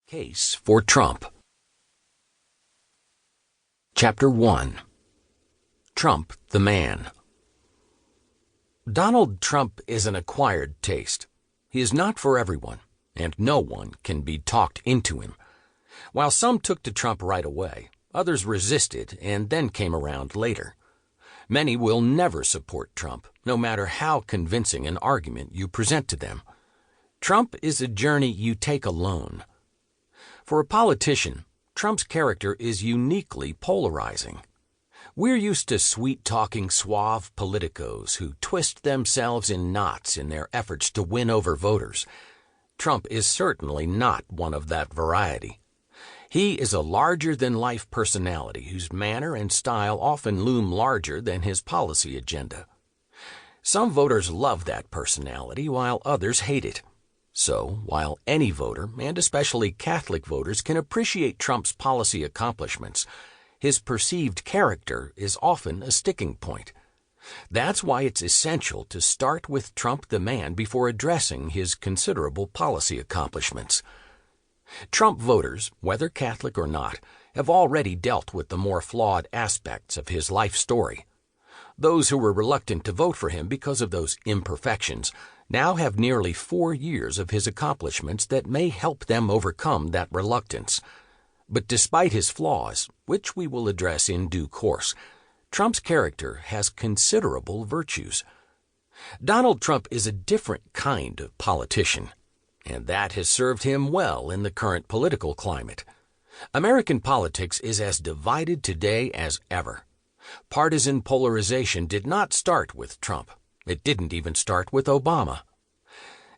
Case for Trump. Chapter 1. Trump the Man. Donald Trump is an acquired taste. He is not for everyone, and no one can be talked into him. While some took to Trump right away, others resisted and then came around later. Many will never support Trump, no matter how convincing an argument you present to them. Trump is a journey you take alone. For a politician, Trump's character is uniquely polarizing. We're used to sweet-talking, suave politicos who twist themselves in knots in their efforts to win over voters. Trump is certainly not one of that variety. He is a larger-than-life personality whose manner and style often loom larger than his policy agenda. Some voters love that personality while others hate it. So, while any voter, and especially Catholic voters, can appreciate Trump's policy accomplishments, his perceived character is often a sticking point. That's why it's essential to start with Trump the man before addressing his considerable policy accomplishments. Trump voters, whether Catholic or not, have already dealt with the more flawed aspects of his life story. Those who were reluctant to vote for him because of those imperfections now have nearly 4 years of his accomplishments that may help them overcome that reluctance. But despite his flaws, which we will address in due course, Trump's character has considerable virtues. Donald Trump is a different kind of politician, and that has served him well in the current political climate. American politics is as divided today as ever. Partisan polarization did not start with Trump. It didn't even start with Obama.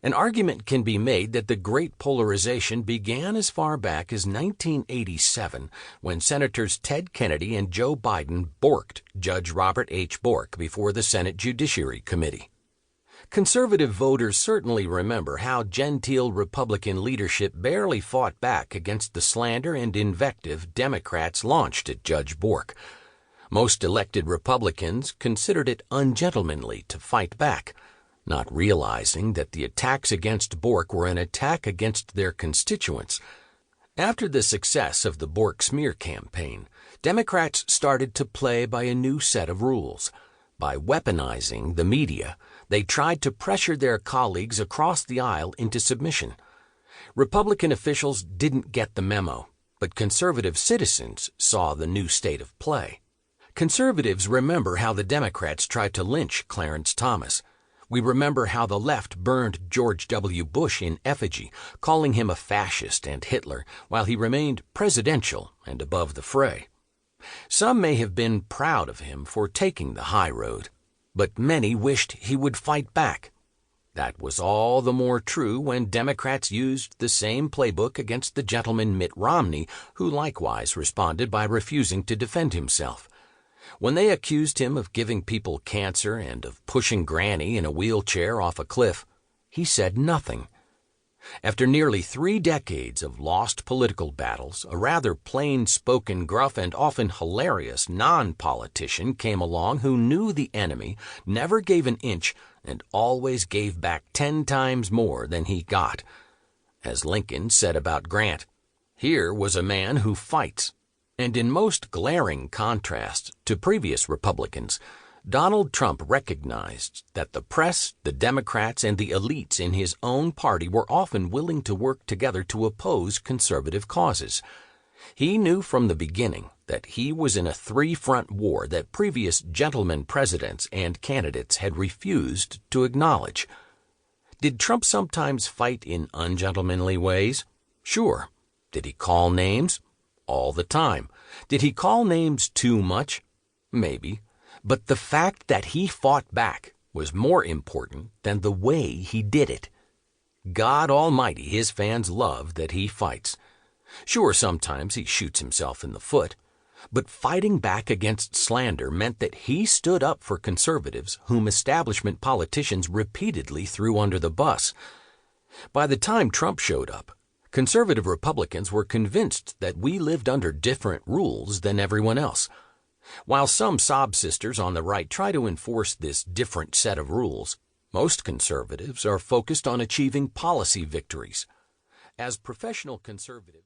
An argument can be made that the great polarization began as far back as 1987, when Senators Ted Kennedy and Joe Biden borked Judge Robert H. Bork before the Senate Judiciary Committee. Conservative voters certainly remember how genteel Republican leadership barely fought back against the slander and invective Democrats launched at Judge Bork. Most elected Republicans considered it ungentlemanly to fight back, not realizing that the attacks against Bork were an attack against their constituents. After the success of the Bork smear campaign, Democrats started to play by a new set of rules. By weaponizing the media, they tried to pressure their colleagues across the aisle into submission. Republican officials didn't get the memo, but conservative citizens saw the new state of play. Conservatives remember how the Democrats tried to lynch Clarence Thomas. We remember how the left burned George W. Bush in effigy, calling him a fascist and Hitler, while he remained presidential and above the fray. Some may have been proud of him for taking the high road, but many wished he would fight back. That was all the more true when Democrats used the same playbook against the gentleman Mitt Romney, who likewise responded by refusing to defend himself. When they accused him of giving people cancer and of pushing Granny in a wheelchair off a cliff, he said nothing. After nearly 3 decades of lost political battles, a rather plain-spoken, gruff, and often hilarious non-politician came along who knew the enemy, never gave an inch, and always gave back 10 times more than he got. As Lincoln said about Grant, here was a man who fights. And in most glaring contrast to previous Republicans, Donald Trump recognized that the press, the Democrats, and the elites in his own party were often willing to work together to oppose conservative causes. He knew from the beginning that he was in a 3-front war that previous gentlemen presidents and candidates had refused to acknowledge. Did Trump sometimes fight in ungentlemanly ways? Sure. Did he call names? All the time. Did he call names too much? Maybe. But the fact that he fought back was more important than the way he did it. God Almighty, his fans love that he fights. Sure, sometimes he shoots himself in the foot, but fighting back against slander meant that he stood up for conservatives whom establishment politicians repeatedly threw under the bus. By the time Trump showed up, conservative Republicans were convinced that we lived under different rules than everyone else. While some sob sisters on the right try to enforce this different set of rules, most conservatives are focused on achieving policy victories. As professional conservatives,